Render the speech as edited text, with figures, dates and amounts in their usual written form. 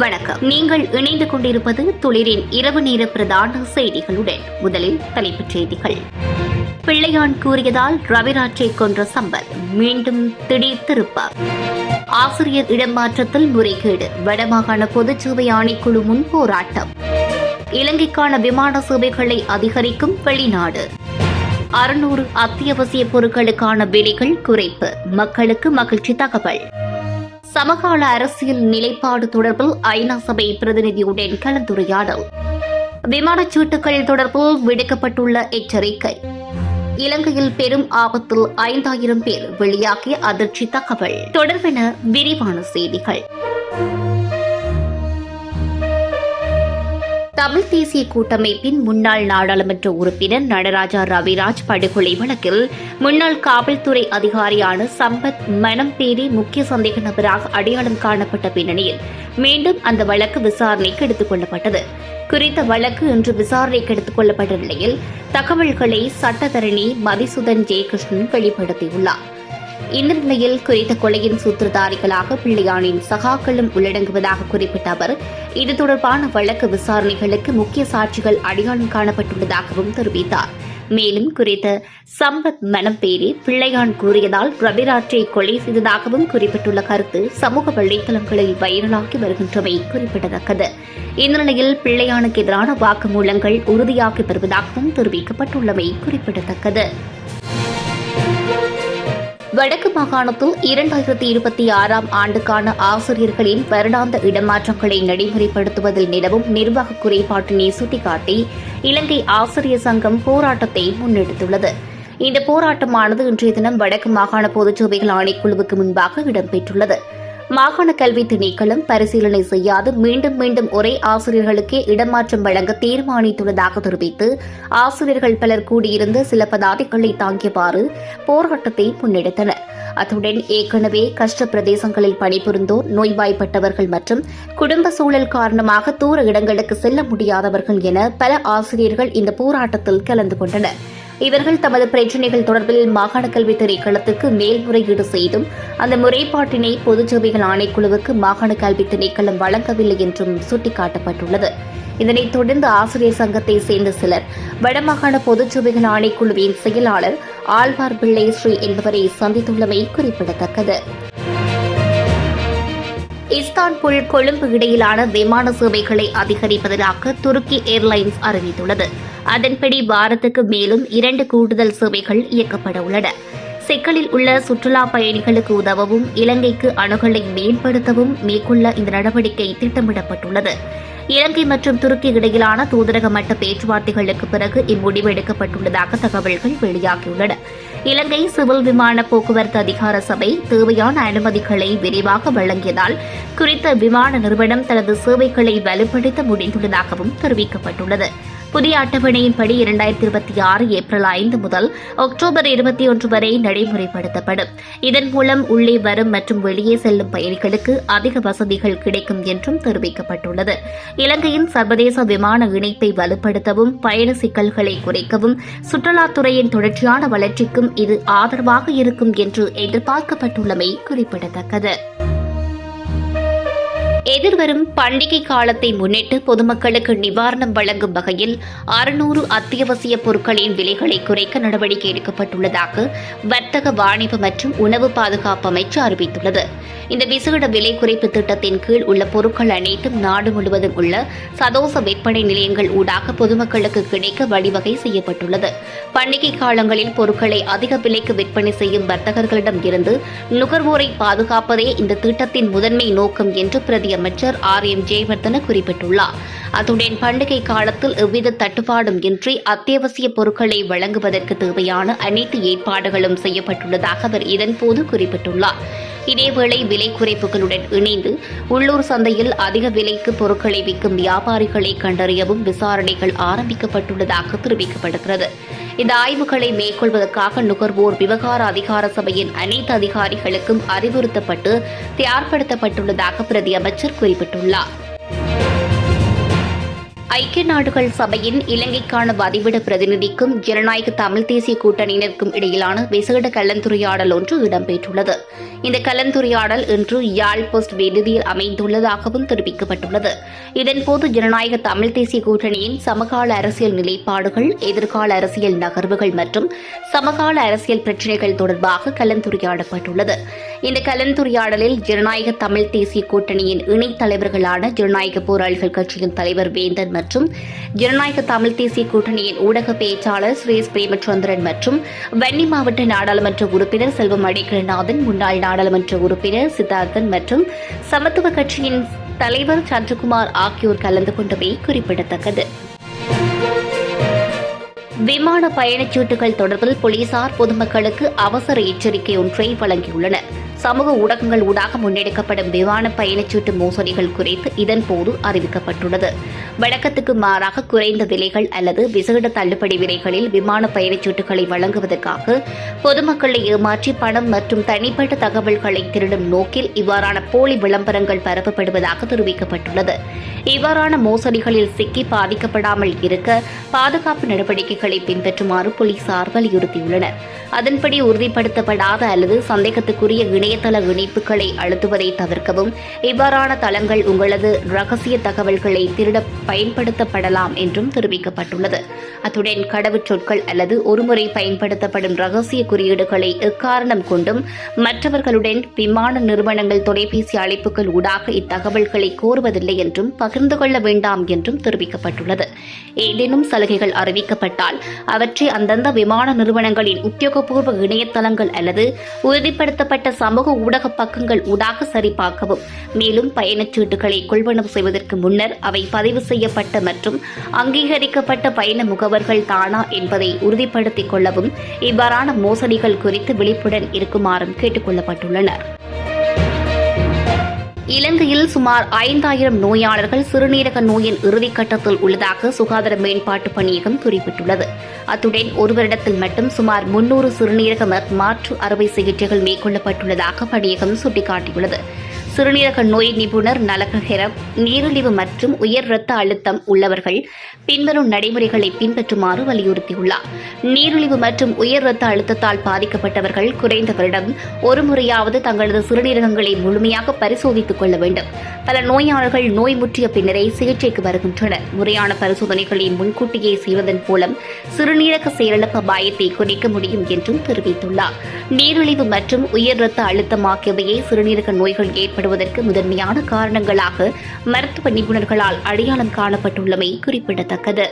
வணக்கம். நீங்கள் இணைந்து கொண்டிருப்பது துளிரின் இரவு நேர பிரதான செய்திகளுடன். முதலில் தலைப்புச் செய்திகள். பிள்ளையான் கூறியதால் ரவிராஜை கொன்ற சம்பத் மீண்டும் திடீர் திருப்பம். ஆசிரியர் இடமாற்றத்தில் முறைகேடு, வடமாகாண பொதுச்சேவை ஆணைக்குழு முன் போராட்டம். இலங்கைக்கான விமான சேவைகளை அதிகரிக்கும் வெளிநாடு. 600 அத்தியாவசிய பொருட்களுக்கான விலைகள் குறைப்பு, மக்களுக்கு மகிழ்ச்சி தகவல். சமகால அரசியல் நிலைப்பாடு தொடர்பில் ஐநா சபை பிரதிநிதியுடன் கலந்துரையாடல். விமானச்சீட்டுகள் தொடர்பில் விடுக்கப்பட்டுள்ள எச்சரிக்கை. இலங்கையில் பெரும் ஆபத்தில் 5000 பேர், வெளியாகிய அதிர்ச்சி தகவல். தொடர்பென விரிவான செய்திகள். தமிழ் தேசிய கூட்டமைப்பின் முன்னாள் நாடாளுமன்ற உறுப்பினர் நடராஜா ரவிராஜ் படுகொலை வழக்கில் முன்னாள் காவல்துறை அதிகாரியான சம்பத் மனம்பேரி முக்கிய சந்தேக நபராக அடையாளம் காணப்பட்ட பின்னணியில் மீண்டும் அந்த வழக்கு விசாரணைக்கு எடுத்துக் கொள்ளப்பட்டது. குறித்த வழக்கு இன்று விசாரணைக்கு எடுத்துக் கொள்ளப்பட்ட நிலையில் தகவல்களை சட்டத்தரணி மதிசுதன் ஜெயகிருஷ்ணன் வெளிப்படுத்தியுள்ளார். இந்த நிலையில் குறித்த கொலையின் சூத்திரதாரிகளாக பிள்ளையானின் சகாக்களும் உள்ளடங்குவதாக குறிப்பிட்ட அவர், இது தொடர்பான வழக்கு விசாரணைகளுக்கு முக்கிய சாட்சிகள் அடையாளம் காணப்பட்டுள்ளதாகவும் தெரிவித்தார். மேலும் குறித்த சம்பத் மனம்பேரி பிள்ளையான் கூறியதால் ரவிராஜை கொலை செய்ததாகவும் குறிப்பிட்டுள்ள கருத்து சமூக வலைதளங்களில் வைரலாகி வருகின்றமை குறிப்பிடத்தக்கது. இந்த நிலையில் பிள்ளையானுக்கு எதிரான வாக்குமூலங்கள் உறுதியாகி வருவதாகவும் தெரிவிக்கப்பட்டுள்ளமை குறிப்பிடத்தக்கது. வடக்கு மாகாணத்தில் 2026ஆம் ஆண்டுக்கான ஆசிரியர்களின் வருடாந்த இடமாற்றங்களை நடைமுறைப்படுத்துவதில் நிலவும் நிர்வாக குறைபாட்டினை சுட்டிக்காட்டி இலங்கை ஆசிரியர் சங்கம் போராட்டத்தை முன்னெடுத்துள்ளது. இந்த போராட்டமானது இன்றைய தினம் வடக்கு மாகாண பொதுச்சேவைகள் ஆணைக்குழுவுக்கு முன்பாக இடம்பெற்றுள்ளது. மாகாண கல்வி திணைக்களம் பரிசீலனை செய்யாது மீண்டும் ஒரே ஆசிரியர்களுக்கே இடமாற்றம் வழங்க தீர்மானித்துள்ளதாக தெரிவித்து ஆசிரியர்கள் பலர் கூடியிருந்த சில பதாதைகளை தாங்கியவாறு போராட்டத்தை முன்னெடுத்தனர். அத்துடன் ஏற்கனவே கஷ்ட பிரதேசங்களில் பணிபுரிந்தோர், நோய்வாய்ப்பட்டவர்கள் மற்றும் குடும்ப சூழல் காரணமாக தூர இடங்களுக்கு செல்ல முடியாதவர்கள் என பல ஆசிரியர்கள் இந்த போராட்டத்தில் கலந்து கொண்டனர். இவர்கள் தமது பிரச்சினைகள் தொடர்பில் மாகாண கல்வி திணைக்களத்துக்கு மேல்முறையீடு செய்தும் அந்த முறைப்பாட்டினை பொதுச்சேவைகள் ஆணைக்குழுவுக்கு மாகாண கல்வி திணைக்களம் வழங்கவில்லை என்றும் சுட்டிக்காட்டப்பட்டுள்ளது. இதனைத் தொடர்ந்து ஆசிரியர் சங்கத்தை சேர்ந்த சிலர் வடமாகாண பொதுச்சேவைகள் ஆணைக்குழுவின் செயலாளர் ஆழ்வார் பிள்ளை ஸ்ரீ என்பவரை சந்தித்துள்ளமை குறிப்பிடத்தக்கது. இஸ்தான்புல் கொழும்பு இடையிலான விமான சேவைகளை அதிகரிப்பதற்காக துருக்கி ஏர்லைன்ஸ் அறிவித்துள்ளது. அதன்படி வாரத்துக்கு மேலும் 2 கூடுதல் சேவைகள் இயக்கப்பட உள்ளன. சிக்கலில் உள்ள சுற்றுலா பயணிகளுக்கு உதவவும் இலங்கைக்கு அணுகலை மேம்படுத்தவும் மேற்கொள்ள இந்த நடவடிக்கை திட்டமிடப்பட்டுள்ளது. இலங்கை மற்றும் துருக்கி இடையிலான தூதரக மட்ட பேச்சுவார்த்தைகளுக்கு பிறகு இம்முடிவு எடுக்கப்பட்டுள்ளதாக தகவல்கள் வெளியாகியுள்ளன. இலங்கை சிவில் விமான போக்குவரத்து அதிகார சபை தேவையான அனுமதிகளை விரைவாக வழங்கியதால் குறித்த விமான நிறுவனம் தனது சேவைகளை வலுப்படுத்த முடிந்துள்ளதாகவும் தெரிவிக்கப்பட்டுள்ளது. புதிய அட்டவணையின்படி 2026 ஏப்ரல் 5 முதல் அக்டோபர் 21 வரை நடைமுறைப்படுத்தப்படும். இதன் மூலம் உள்ளே வரும் மற்றும் வெளியே செல்லும் பயணிகளுக்கு அதிக வசதிகள் கிடைக்கும் என்றும் தெரிவிக்கப்பட்டுள்ளது. இலங்கையின் சர்வதேச விமான இணைப்பை வலுப்படுத்தவும் பயண சிக்கல்களை குறைக்கவும் சுற்றுலாத்துறையின் தொடர்ச்சியான வளர்ச்சிக்கும் இது ஆதரவாக இருக்கும் என்று எதிர்பார்க்கப்பட்டுள்ளமை குறிப்பிடத்தக்கது. எதிர்வரும் பண்டிகை காலத்தை முன்னிட்டு பொதுமக்களுக்கு நிவாரணம் வழங்கும் வகையில் 600 அத்தியாவசிய பொருட்களின் விலைகளை குறைக்க நடவடிக்கை எடுக்கப்பட்டுள்ளதாக வர்த்தக, வாணிப மற்றும் உணவு பாதுகாப்பு அமைச்சு அறிவித்துள்ளது. இந்த விசேட விலை குறைப்பு திட்டத்தின் கீழ் உள்ள பொருட்கள் அனைத்தும் நாடு முழுவதும் உள்ள சதோச விற்பனை நிலையங்கள் ஊடாக பொதுமக்களுக்கு கிடைக்க வழிவகை செய்யப்பட்டுள்ளது. பண்டிகை காலங்களில் பொருட்களை அதிக விலைக்கு விற்பனை செய்யும் வர்த்தகர்களிடம் இருந்து நுகர்வோரை பாதுகாப்பதே இந்த திட்டத்தின் முதன்மை நோக்கம் என்று அமைச்சர் R.M. ஜெயவர்தன குறிப்பிட்டுள்ளார். அத்துடன் பண்டிகை காலத்தில் எவ்வித தட்டுப்பாடும் இன்றி அத்தியாவசிய பொருட்களை வழங்குவதற்கு தேவையான அனைத்து ஏற்பாடுகளும் செய்யப்பட்டுள்ளதாக அவர் இதன்போது குறிப்பிட்டுள்ளார். இதேவேளை விலை குறைப்புகளுடன் இணைந்து உள்ளூர் சந்தையில் அதிக விலைக்கு பொருட்களை விற்கும் வியாபாரிகளை கண்டறியவும் விசாரணைகள் ஆரம்பிக்கப்பட்டுள்ளதாக தெரிவிக்கப்படுகிறது. இந்த ஆய்வுகளை மேற்கொள்வதற்காக நுகர்வோர் விவகார அதிகார சபையின் அனைத்து அதிகாரிகளுக்கும் அறிவுறுத்தப்பட்டு தயார்படுத்தப்பட்டுள்ளதாக பிரதி அமைச்சர் குறிப்பிட்டுள்ளார். ஐக்கிய நாடுகள் சபையின் இலங்கைக்கான வதிவிட பிரதிநிதிக்கும் ஜனநாயக தமிழ் தேசிய கூட்டணியினருக்கும் இடையிலான விசேட கலந்துரையாடல் ஒன்று இடம்பெற்றுள்ளது. இந்த கலந்துரையாடல் இன்று யாழ் போஸ்ட் விடுதியில் அமைந்துள்ளதாகவும் தெரிவிக்கப்பட்டுள்ளது. இதன்போது ஜனநாயக தமிழ் தேசிய கூட்டணியின் சமகால அரசியல் நிலைப்பாடுகள், எதிர்கால அரசியல் நகர்வுகள் மற்றும் சமகால அரசியல் பிரச்சினைகள் தொடர்பாக கலந்துரையாடப்பட்டுள்ளது. இந்த கலந்துரையாடலில் ஜனநாயக தமிழ் தேசிய கூட்டணியின் இணைத் தலைவர்களான ஜனநாயக போராளிகள் கட்சியின் தலைவர் வேந்தன் மற்றும் ஜனநாயக தமிழ் தேசிய கூட்டணியின் ஊடக பேச்சாளர் ஸ்ரீஸ் பிரேமச்சந்திரன் மற்றும் வன்னி மாவட்ட நாடாளுமன்ற உறுப்பினர் செல்வம் அடைக்கலநாதன், முன்னாள் நாடாளுமன்ற உறுப்பினர் சித்தார்த்தன் மற்றும் சமத்துவ கட்சியின் தலைவர் சந்திரகுமார் ஆகியோர் கலந்து கொண்டமை குறிப்பிடத்தக்கது. விமான பயணச்சீட்டுகள் தொடர்பில் போலீசார் பொதுமக்களுக்கு அவசர எச்சரிக்கை ஒன்றை வழங்கியுள்ளனர். சமூக ஊடகங்கள் ஊடாக முன்னெடுக்கப்படும் விமான பயணச்சீட்டு மோசடிகள் குறித்து இதன்போது அறிவிக்கப்பட்டுள்ளது. வழக்கத்துக்கு மாறாக குறைந்த விலைகள் அல்லது விசேட தள்ளுபடி விலைகளில் விமான பயணச்சீட்டுகளை வழங்குவதற்காக பொதுமக்களை ஏமாற்றி பணம் மற்றும் தனிப்பட்ட தகவல்களை திருடும் நோக்கில் இவ்வாறான போலி விளம்பரங்கள் பரப்பப்படுவதாக தெரிவிக்கப்பட்டுள்ளது. இவ்வாறான மோசடிகளில் சிக்கி பாதிக்கப்படாமல் இருக்க பாதுகாப்பு நடவடிக்கைகளை பின்பற்றுமாறு போலீசார் வலியுறுத்தியுள்ளனர். அதன்படி உறுதிப்படுத்தப்படாத அல்லது சந்தேகத்துக்குரிய இணையதள இணைப்புகளை அழுத்துவதை தவிர்க்கவும். இவ்வாறான தளங்கள் உங்களது ரகசிய தகவல்களை திருட பயன்படுத்தப்படலாம் என்றும் தெரிவிக்கப்பட்டுள்ளது. அத்துடன் கடவுச்சொற்கள் அல்லது ஒருமுறை பயன்படுத்தப்படும் ரகசிய குறியீடுகளை எக்காரணம் கொண்டும் மற்றவர்களுடன் விமான நிறுவனங்கள் தொலைபேசி அழைப்புகள் ஊடாக இத்தகவல்களை கோருவதில்லை என்றும் பகிர்ந்து கொள்ள வேண்டாம் என்றும் தெரிவிக்கப்பட்டுள்ளது. ஏதேனும் சலுகைகள் அறிவிக்கப்பட்டால் அவற்றை அந்தந்த விமான நிறுவனங்களின் உத்தியோகபூர்வ இணையதளங்கள் அல்லது உறுதிப்படுத்தப்பட்ட சமூக ஊடக பக்கங்கள் ஊடாக சரிபார்க்கவும். மேலும் பயணச்சீட்டுகளை கொள்வனவு செய்வதற்கு முன்னர் அவை பதிவு செய்யப்பட்ட மற்றும் அங்கீகரிக்கப்பட்ட பயண முகவர்கள் தானா என்பதை உறுதிப்படுத்திக் கொள்ளவும். இவ்வாறான மோசடிகள் குறித்து விழிப்புடன் இருக்குமாறும் கேட்டுக் கொள்ளப்பட்டுள்ளனர். இலங்கையில் சுமார் 5000 நோயாளர்கள் சிறுநீரக நோயின் இறுதிக்கட்டத்தில் உள்ளதாக சுகாதார மேம்பாட்டு பணியகம் குறிப்பிட்டுள்ளது. அத்துடன் ஒரு வருடத்தில் மட்டும் சுமார் 300 சிறுநீரக மாற்று அறுவை சிகிச்சைகள் மேற்கொள்ளப்பட்டுள்ளதாக பணியகம் சுட்டிக்காட்டியுள்ளது. சிறுநீரக நோய் நிபுணர் நலகஹெரம் நீரிழிவு மற்றும் உயர் இரத்த அழுத்தம் உள்ளவர்கள் பின்வரும் நடைமுறைகளை பின்பற்றுமாறு வலியுறுத்தியுள்ளார். நீரிழிவு மற்றும் உயர் இரத்த அழுத்தத்தால் பாதிக்கப்பட்டவர்கள் குறைந்த வருடம் ஒரு முறையாவது தங்களது சிறுநீரகங்களை முழுமையாக பரிசோதித்துக் கொள்ள வேண்டும். பல நோயாளர்கள் நோய் முற்றிய பின்னரே சிகிச்சைக்கு வருகின்றனர். முறையான பரிசோதனைகளை முன்கூட்டியே செய்வதன் மூலம் சிறுநீரக செயலிழப்பு அபாயத்தை குறைக்க முடியும் என்றும் தெரிவித்துள்ளார். நீரிழிவு மற்றும் உயர் இரத்த அழுத்தம் ஆகியவையே சிறுநீரக நோய்கள் ஏற்படுவதற்கு முதன்மையான காரணங்களாக மருத்துவ நிபுணர்களால் அடையாளம் காணப்பட்டுள்ளமை குறிப்பிடத்தக்கது.